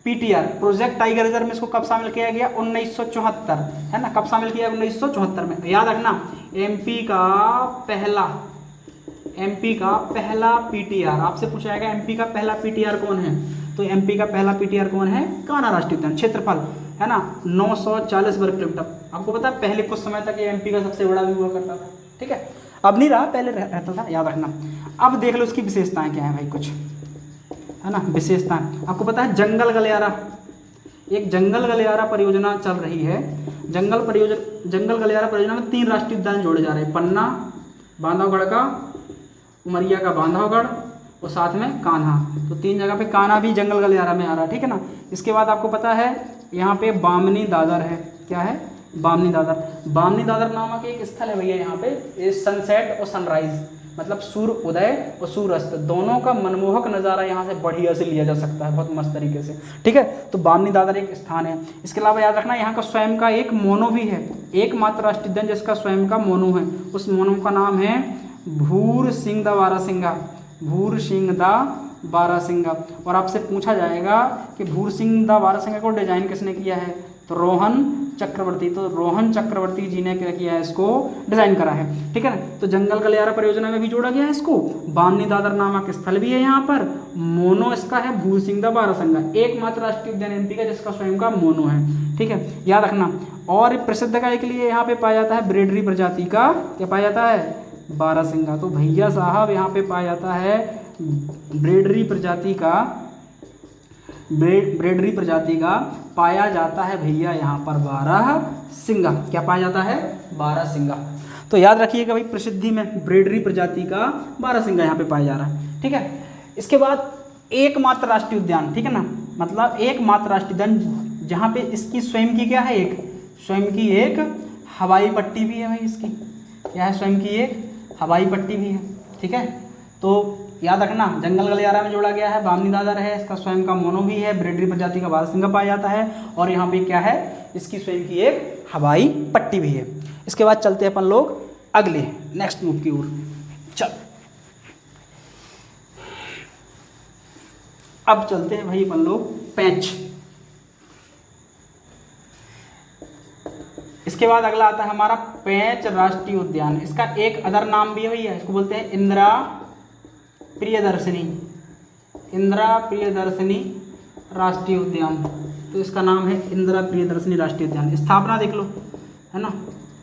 PTR project tiger reserve में इसको कब शामिल किया गया, 1974, है ना। कब शामिल किया, 1974 में। याद रखना एमपी का पहला पीटीआर, आपसे पूछा जाएगा एमपी का पहला पीटीआर कौन है, तो एमपी का पहला पीटीआर कौन है, कान्हा राष्ट्रीय उद्यान। क्षेत्रफल है ना 940 वर्ग किलोमीटर। आपको पता है पहले कुछ समय तक ये एमपी का सबसे बड़ा भी हुआ करता था, ठीक है, अब नहीं रहा, पहले रहता था, याद रखना। अब देख लो इसकी विशेषताएं क्या है भाई, कुछ है ना विशेषताएं। आपको पता है जंगल गलियारा, एक जंगल गलियारा परियोजना चल रही है। जंगल गलियारा परियोजना में 3 राष्ट्रीय उद्यान जोड़े जा रहे हैं, पन्ना, बांधवगढ़ का, उमरिया का बांधवगढ़ और साथ में कान्हा। तो 3 जगह पे कान्हा भी जंगल गलियारा में आ रहा है, ठीक है ना। इसके बाद आपको पता है यहाँ पे बामनी दादर है, क्या है, बामनी दादर नामक एक स्थल है भैया। यहाँ पे सनसेट और सनराइज, मतलब सूर्य उदय और सूर्य अस्त दोनों का मनमोहक नज़ारा यहाँ से बढ़िया से लिया जा सकता है, बहुत मस्त तरीके से, ठीक है। तो बामनी दादर एक स्थान है। इसके अलावा याद रखना यहाँ का स्वयं का एक मोनो भी है, एकमात्र राष्ट्रीय उद्यान जिसका स्वयं का मोनो है। उस मोनो का नाम है भूरसिंह दा बारासिंगा। और आपसे पूछा जाएगा कि भूरसिंह दा बारासिंगा को डिजाइन किसने किया है, तो रोहन चक्रवर्ती। तो रोहन चक्रवर्ती जी ने क्या किया है, इसको डिजाइन करा है, ठीक है ना। तो जंगल गलियारा परियोजना में भी जोड़ा गया है इसको। बामनी दादर नामक स्थल भी है यहाँ पर, मोनो इसका है भूरसिंह दा बारासिंगा, एकमात्र राष्ट्रीय उद्यान एमपी का जिसका स्वयं का मोनो है, ठीक है, याद रखना। और प्रसिद्ध गाय के लिए यहाँ पे पाया जाता है ब्रेडरी प्रजाति का, क्या पाया जाता है, बारासिंगा। तो भैया साहब यहाँ पे पाया जाता है ब्रेडरी प्रजाति का पाया जाता है भैया यहाँ पर बारहसिंगा। क्या पाया जाता है, बारहसिंगा। तो याद रखिएगा भाई प्रसिद्धि में ब्रेडरी प्रजाति का बारहसिंगा यहाँ पे पाया जा रहा है, ठीक है। इसके बाद एकमात्र राष्ट्रीय उद्यान, ठीक है ना, मतलब एकमात्र राष्ट्रीय उद्यान जहाँ पे इसकी स्वयं की क्या है, स्वयं की एक हवाई पट्टी भी है भाई। इसकी क्या है, स्वयं की एक हवाई पट्टी भी है, ठीक है। तो याद रखना जंगल गलियारा में जोड़ा गया है, बामनी दादर है, इसका स्वयं का मोनो भी है, ब्रेडरी प्रजाति का बारहसिंगा पाया जाता है, और यहाँ पे क्या है, इसकी स्वयं की एक हवाई पट्टी भी है। इसके बाद चलते हैं अपन लोग अगले नेक्स्ट मूव की ओर। चल अब चलते हैं भाई अपन लोग पेंच। इसके बाद अगला आता है हमारा पेंच राष्ट्रीय उद्यान। इसका एक अदर नाम भी है भैया, इसको बोलते हैं इंदिरा प्रियदर्शनी, इंदिरा प्रियदर्शनी राष्ट्रीय उद्यान। तो इसका नाम है इंदिरा प्रियदर्शनी राष्ट्रीय उद्यान। स्थापना देख लो, है ना,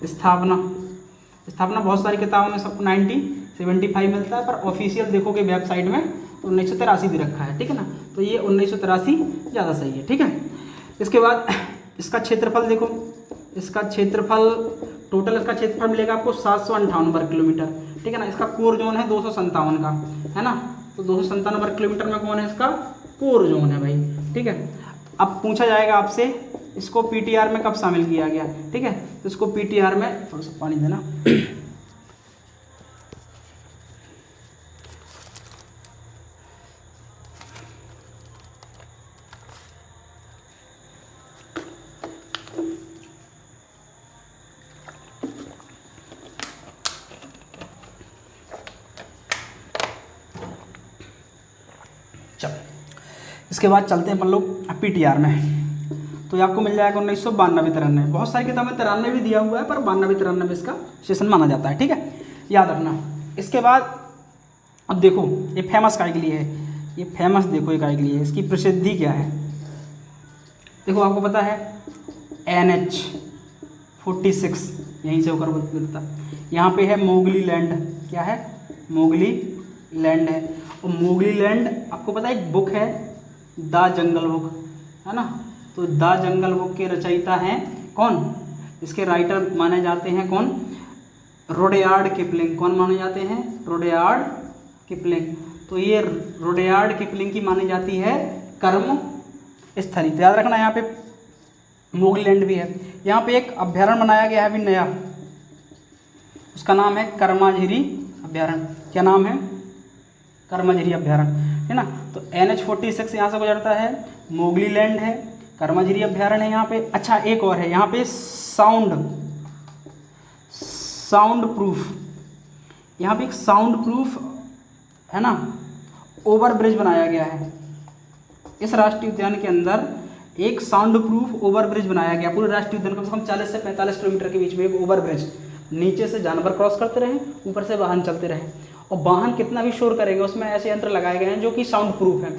स्थापना बहुत सारी किताबों में सबको 1975 मिलता है, पर ऑफिशियल देखोगे वेबसाइट में तो 1983 दे रखा है, ठीक है ना। तो ये 1983 ज़्यादा सही है, ठीक है। इसके बाद इसका क्षेत्रफल देखो, इसका क्षेत्रफल टोटल इसका क्षेत्रफल मिलेगा आपको 758 वर्ग किलोमीटर, ठीक है ना। इसका कोर जोन है 257 का, है ना। तो 257 वर्ग किलोमीटर में कौन है, इसका कोर जोन है भाई, ठीक है। अब पूछा जाएगा आपसे इसको पीटीआर में कब शामिल किया गया, ठीक है। तो इसको पीटीआर में, थोड़ा सा पानी देना। चलो इसके बाद चलते हैं अपन लोग पीटीआर में। तो ये आपको मिल जाएगा 1992-93। बहुत सारी किताबें 93 भी दिया हुआ है, पर 92-93 इसका सेशन माना जाता है, ठीक है, याद रखना। इसके बाद अब देखो ये फेमस काय के लिए है, ये फेमस देखो ये काय के लिए है, इसकी प्रसिद्धि क्या है। देखो आपको पता है NH-46 यहीं से होकर गुजरता, यहाँ पे है मोगली लैंड, क्या है, मोगली लैंड है। और मोगली लैंड आपको पता है एक बुक है द जंगल बुक, है ना। तो द जंगल बुक के रचयिता हैं कौन, इसके राइटर माने जाते हैं कौन, रुडयार्ड किपलिंग। कौन माने जाते हैं, रुडयार्ड किपलिंग। तो ये रुडयार्ड किपलिंग की मानी जाती है कर्म स्थली। तो याद रखना यहाँ पे मोगली लैंड भी है। यहाँ पे एक अभ्यारण्य बनाया गया है अभी नया, उसका नाम है कर्माझिरी अभ्यारण्य। क्या नाम है, कर्माझिरी अभ्यारण्य, है ना। तो NH-46 यहाँ से गुजरता है, मोगली लैंड है, कर्माझिरी अभ्यारण्य है यहाँ पे। अच्छा एक और है यहाँ पे साउंड प्रूफ, यहाँ पे एक साउंड प्रूफ, है ना, ओवर ब्रिज बनाया गया है। इस राष्ट्रीय उद्यान के अंदर एक साउंड प्रूफ ओवर ब्रिज बनाया गया। पूरे राष्ट्रीय उद्यान कम से कम 40 से 45 किलोमीटर के बीच में एक ओवर ब्रिज, नीचे से जानवर क्रॉस करते रहे, ऊपर से वाहन चलते रहे। और वाहन कितना भी शोर करेंगे उसमें ऐसे यंत्र लगाए गए हैं जो कि साउंड प्रूफ है।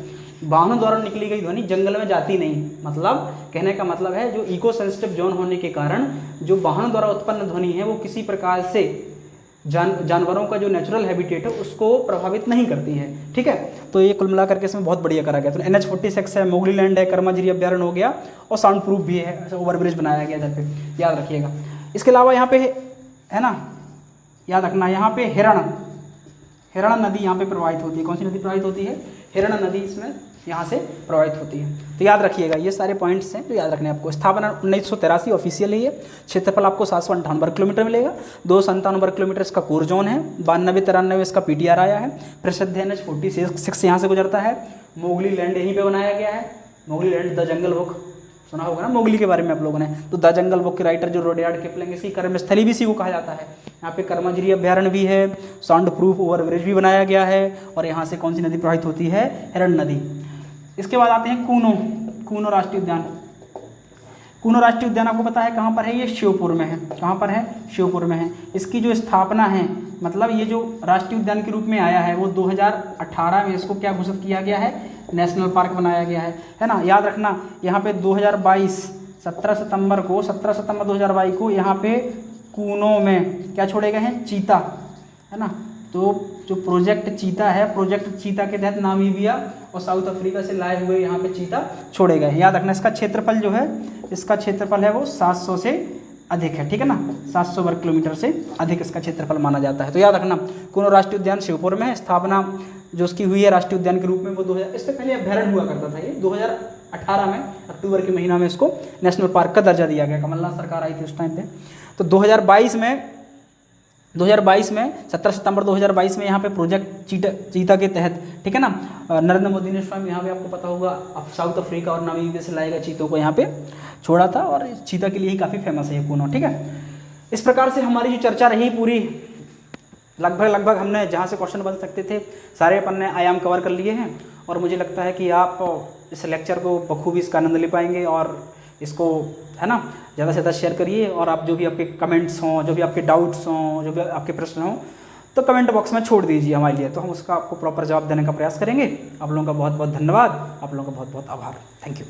वाहनों द्वारा निकली गई ध्वनि जंगल में जाती नहीं, मतलब कहने का मतलब है जो इको सेंसिटिव जोन होने के कारण जो वाहनों द्वारा उत्पन्न ध्वनि है वो किसी प्रकार से जानवरों का जो नेचुरल हैबिटेट है उसको प्रभावित नहीं करती है, ठीक है। तो ये कुल मिलाकर के इसमें बहुत बढ़िया करा गया। तो NH-46 है, मोगली लैंड है, कर्माझिरी अभ्यारण्य हो गया, और साउंड प्रूफ भी है, ओवर ब्रिज बनाया गया इधर पे, याद रखिएगा। इसके अलावा यहाँ पे है ना, याद रखना यहाँ पे हिरण नदी यहाँ पे प्रवाहित होती है। कौन सी नदी प्रवाहित होती है, हिरण नदी इसमें यहाँ से प्रवाहित होती है। तो याद रखिएगा ये सारे पॉइंट्स हैं जो याद रखने आपको। स्थापना 1983 ऑफिशियल है ये। क्षेत्रफल आपको 758 वर्ग किलोमीटर मिलेगा, 257 वर्ग किलोमीटर इसका कोर जोन है, 92-93 इसका पीटीआर आया है। प्रसिद्ध NH-46 यहाँ से गुजरता है। मोगली लैंड यहीं पे बनाया गया है, Mowgli land the jungle book सुना होगा ना मोगली के बारे में आप लोगों ने। तो द जंगल बुक के राइटर जो रुडयार्ड किपलिंग, इसकी कर्मस्थली भी इसी को कहा जाता है। यहाँ पे कर्माझिरी अभ्यारण्य भी है, साउंड प्रूफ ओवर ब्रिज भी बनाया गया है, और यहाँ से कौन सी नदी प्रवाहित होती है, हिरण नदी। इसके बाद आते हैं कूनो राष्ट्रीय उद्यान। कूनो राष्ट्रीय उद्यान आपको पता है कहाँ पर है, ये श्योपुर में है। कहाँ पर है, श्योपुर में है। इसकी जो स्थापना है, मतलब ये जो राष्ट्रीय उद्यान के रूप में आया है वो 2018 में इसको क्या घोषित किया गया है, नेशनल पार्क बनाया गया है ना। याद रखना यहाँ पे 17 सितंबर 2022 को यहाँ पे कूनो में क्या छोड़े गए हैं, चीता, है ना। तो जो प्रोजेक्ट चीता है, प्रोजेक्ट चीता के तहत नामीबिया और साउथ अफ्रीका से लाए हुए यहाँ पे चीता छोड़े गए हैं। याद रखना इसका क्षेत्रफल जो है, इसका क्षेत्रफल है वो 700 से अधिक है, ठीक है ना। 700 वर्ग किलोमीटर से अधिक इसका क्षेत्रफल माना जाता है। तो याद रखना कूनो राष्ट्रीय उद्यान श्योपुर में है। स्थापना जो उसकी हुई है राष्ट्रीय उद्यान के रूप में वो 2000, इससे पहले अभ्यारण्य हुआ करता था। ये 2018 में अक्टूबर के महीना में इसको नेशनल पार्क का दर्जा दिया गया। कमलनाथ सरकार आई थी उस टाइम पे। तो 2022 में 17 सितंबर 2022 में यहाँ पे प्रोजेक्ट चीता के तहत, ठीक है ना, नरेंद्र मोदी ने स्वयं यहाँ पे आपको पता होगा साउथ अफ्रीका और नामीबिया से लाए गए चीतों को यहाँ पे छोड़ा था, और चीता के लिए ही काफ़ी फेमस है ये कूनो, ठीक है। इस प्रकार से हमारी जो चर्चा रही पूरी, लगभग हमने जहाँ से क्वेश्चन बन सकते थे सारे अपन ने आयाम कवर कर लिए हैं। और मुझे लगता है कि आप इस लेक्चर को बखूबी इसका आनंद ले पाएंगे, और इसको, है ना, ज़्यादा से ज़्यादा शेयर करिए। और आप जो भी आपके कमेंट्स हों, जो भी आपके डाउट्स हों, जो भी आपके प्रश्न हों, तो तो कमेंट बॉक्स में छोड़ दीजिए हमारे लिए, तो हम उसका आपको प्रॉपर जवाब देने का प्रयास करेंगे। आप लोगों का बहुत बहुत धन्यवाद, आप लोगों का बहुत बहुत आभार। Thank you.